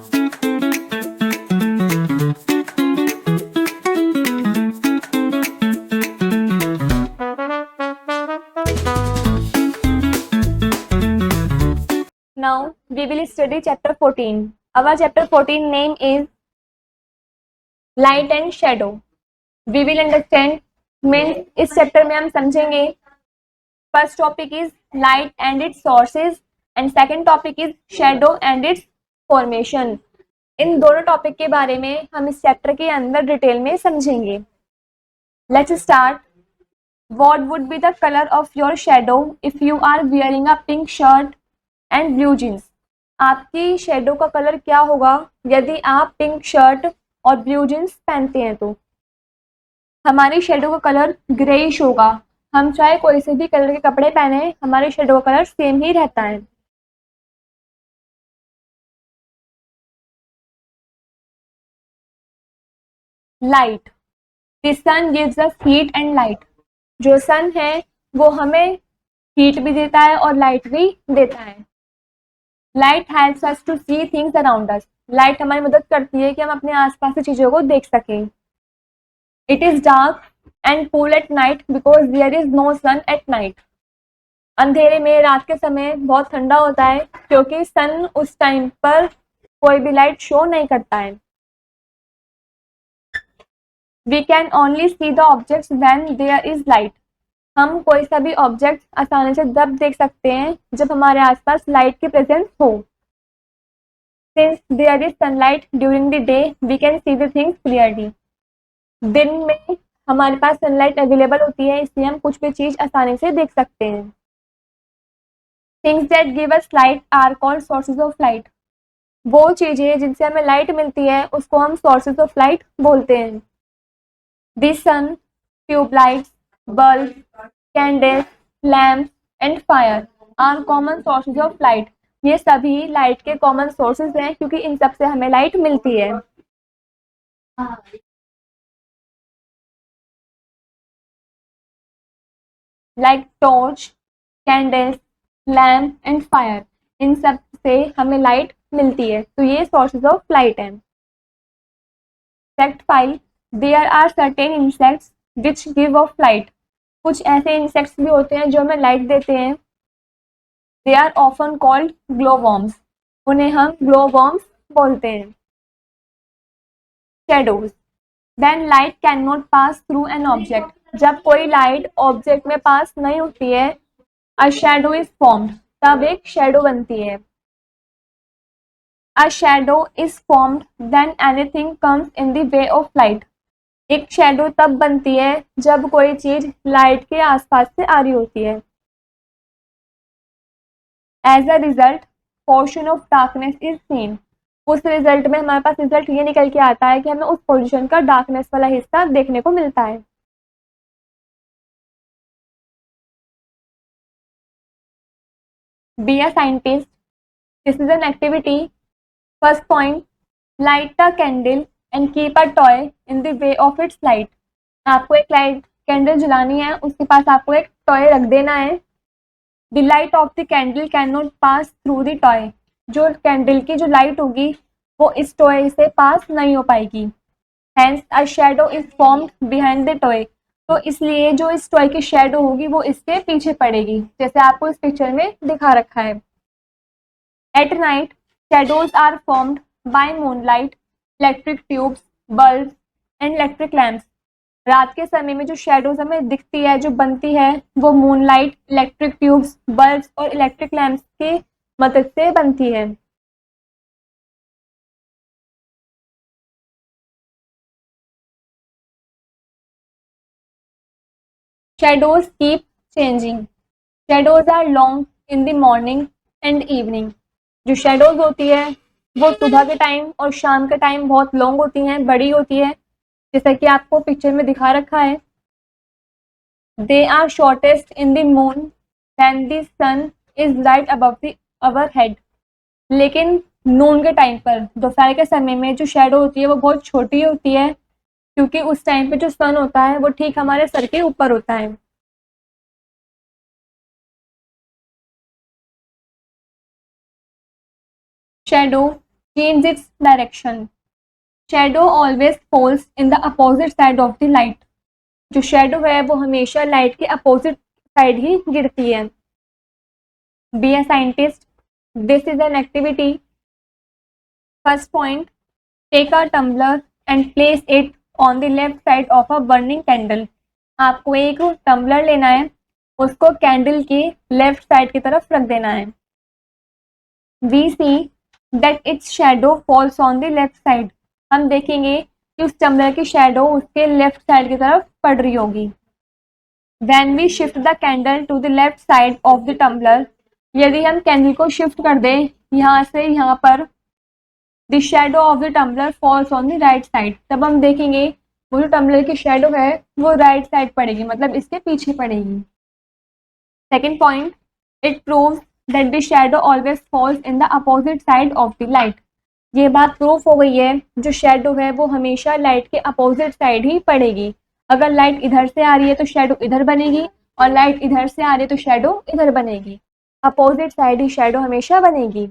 Now we will study chapter 14. Our chapter 14 name is Light and Shadow. We will understand means इस chapter में हम समझेंगे first topic is light and its sources and second topic is shadow and its formation. इन दोनों topic के बारे में हम इस चैप्टर के अंदर डिटेल में समझेंगे। Let's start. What would be the color of your shadow if you are wearing a pink shirt and blue jeans? आपकी शेडो का कलर क्या होगा यदि आप पिंक शर्ट और ब्लू जींस पहनते हैं? तो हमारी शेडो का कलर ग्रेइश होगा। हम चाहे कोई से भी कलर के कपड़े पहने, हमारे शेडो का कलर सेम ही रहता है। Light, the sun gives us heat and light. जो सन है वो हमें हीट भी देता है और लाइट भी देता है। Light helps us to see things around us. Light हमारी मदद करती है कि हम अपने आसपास की चीजों को देख सकें। It is dark and cool at night because there is no sun at night. अंधेरे में रात के समय बहुत ठंडा होता है क्योंकि सन उस टाइम पर कोई भी लाइट शो नहीं करता है। We can only see the objects when there is light. हम कोई सा भी ऑब्जेक्ट आसानी से तब देख सकते हैं जब हमारे आसपास लाइट की प्रेजेंस हो। Since there is sunlight during the day we can see the things clearly. दिन में हमारे पास सनलाइट अवेलेबल होती है इसलिए हम कुछ भी चीज आसानी से देख सकते हैं। Things that give us light are called sources of light. वो चीजें जिनसे हमें लाइट मिलती है उसको हम सोर्सेज ऑफ लाइट बोलते हैं। The sun, tubelights, bulb, candles, lamp and fire are common sources of light. ये सभी लाइट के कॉमन सोर्सेज हैं क्योंकि इन सब से हमें लाइट मिलती है। Like torch, candles, lamp and fire, इन सब से हमें लाइट मिलती है, तो ये सोर्सेज ऑफ लाइट हैं। Fact 5, there are certain insects which give off light. कुछ ऐसे इंसेक्ट्स भी होते हैं जो हमें लाइट देते हैं। They are often called glowworms. उन्हें हम ग्लोवॉर्म्स बोलते हैं। Shadows, when light can not pass through an object. जब कोई लाइट ऑब्जेक्ट में पास नहीं होती है, अ शैडो इज फॉर्म्ड, तब एक शैडो बनती है। अ shadow is formed when anything comes in the way of light. एक शैडो तब बनती है जब कोई चीज लाइट के आसपास से आ रही होती है। As a result portion of darkness is seen. उस रिजल्ट में हमारे पास रिजल्ट ये निकल के आता है कि हमें उस पोजीशन का डार्कनेस वाला हिस्सा देखने को मिलता है। Be a scientist, this is an activity. First point, light a candle and keep a toy in the way of its light. आपको एक लाइट कैंडल जलानी है, उसके पास आपको एक टॉय रख देना है। The light of the candle can not pass through the toy. जो कैंडल की जो लाइट होगी वो इस टॉय से पास नहीं हो पाएगी। Hence a shadow is formed behind the toy. तो इसलिए जो इस टॉय की शैडो होगी वो इसके पीछे पड़ेगी, जैसे आपको इस पिक्चर में दिखा रखा है। At night shadows are formed by moonlight, electric tubes, bulb and electric lamps. रात के समय में जो शैडोज हमें दिखती है, जो बनती है, वो मूनलाइट, इलेक्ट्रिक ट्यूब्स, बल्ब्स और इलेक्ट्रिक लैम्प्स की मदद से बनती है। Shadows keep changing. Shadows are long in the morning and evening. जो शैडोज होती है वो सुबह के टाइम और शाम के टाइम बहुत लॉन्ग होती हैं, बड़ी होती है, जैसा कि आपको पिक्चर में दिखा रखा है। They are shortest in the moon when the sun is right above the our head. लेकिन नून के टाइम पर, दोपहर के समय में जो शैडो होती है वो बहुत छोटी होती है क्योंकि उस टाइम पे जो सन होता है वो ठीक हमारे सर के ऊपर होता है। Shadow change its direction, shadow always falls in the opposite side of the light, जो शैडो है वो हमेशा लाइट के अपोजिट साइड ही गिरती है। Be a scientist, this is an activity. First point, take a tumbler and place it on the left side of a burning candle. आपको एक टम्बलर लेना है, उसको कैंडल की लेफ्ट साइड की तरफ रख देना है। We see that it's shadow falls on the left side, हम देखेंगे कि उस टम्बलर की शैडो उसके लेफ्ट साइड की तरफ पड़ रही होगी। When we shift the candle to the left side of the tumbler, यदि हम कैंडल को शिफ्ट कर दें यहाँ से यहाँ पर, the shadow of the tumbler falls on the right side, तब हम देखेंगे वो जो टम्बलर की शैडो है वो राइट साइड पड़ेगी, मतलब इसके पीछे पड़ेगी। Second point, it proves that the shadow always falls in the opposite side of the light. ये बात प्रूफ हो गई है, जो शैडो है वो हमेशा लाइट के अपोजिट साइड ही पड़ेगी। अगर लाइट इधर से आ रही है तो शैडो इधर बनेगी, और लाइट इधर से आ रही है तो शैडो इधर बनेगी। अपोजिट साइड ही शैडो हमेशा बनेगी।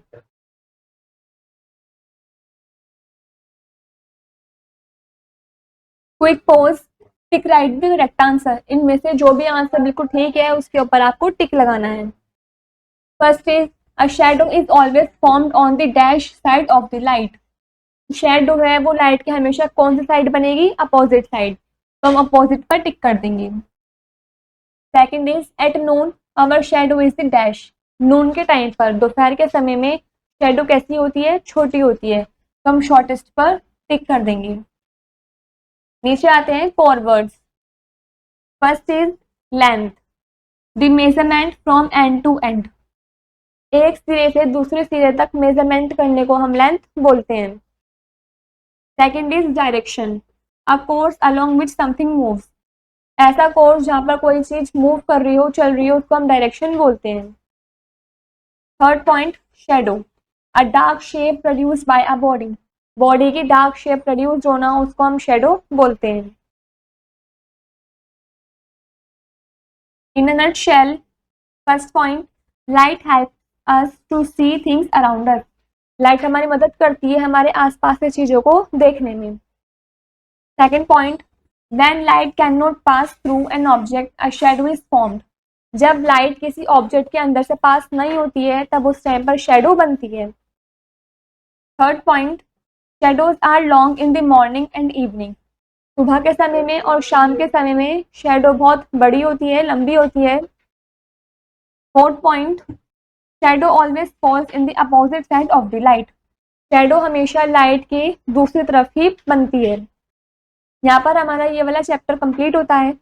Quick pose, tick right the correct answer. इनमें से जो भी आंसर बिल्कुल ठीक है उसके ऊपर आपको टिक लगाना है। First is, a shadow is always formed on the dash side of the light. Shadow है वो लाइट के हमेशा कौन सी साइड बनेगी? अपोजिट साइड, तो हम अपोजिट पर टिक कर देंगे। Second is, at noon our shadow is the dash. Noon के टाइम पर, दोपहर के समय में शैडो कैसी होती है? छोटी होती है, तो हम शॉर्टेस्ट पर टिक कर देंगे। नीचे आते हैं core words. First is length, the measurement from end to end. एक सिरे से दूसरे सिरे तक मेजरमेंट करने को हम लेंथ बोलते हैं। Second is direction, a course along which something moves. ऐसा कोर्स जहाँ पर कोई चीज मूव कर रही हो, चल रही हो, उसको हम डायरेक्शन बोलते हैं। Third point, shadow, a dark shape produce by a body. Body की डार्क शेप प्रोड्यूस होना, उसको हम शैडो बोलते हैं। In a nutshell, first point, light helps us to see things around us. Light हमारी मदद करती है हमारे आसपास की चीजों को देखने में। Second point, when light can not pass through an object a shadow is formed. जब लाइट किसी ऑब्जेक्ट के अंदर से पास नहीं होती है तब उस टाइम पर शैडो बनती है। Third point, shadows are long in the morning and evening. सुबह के समय में और शाम के समय में शैडो बहुत बड़ी होती है, लंबी होती है। Fourth point, shadow always falls in the opposite side of the light. Shadow हमेशा लाइट के दूसरी तरफ ही बनती है। यहाँ पर हमारा ये वाला चैप्टर कंप्लीट होता है।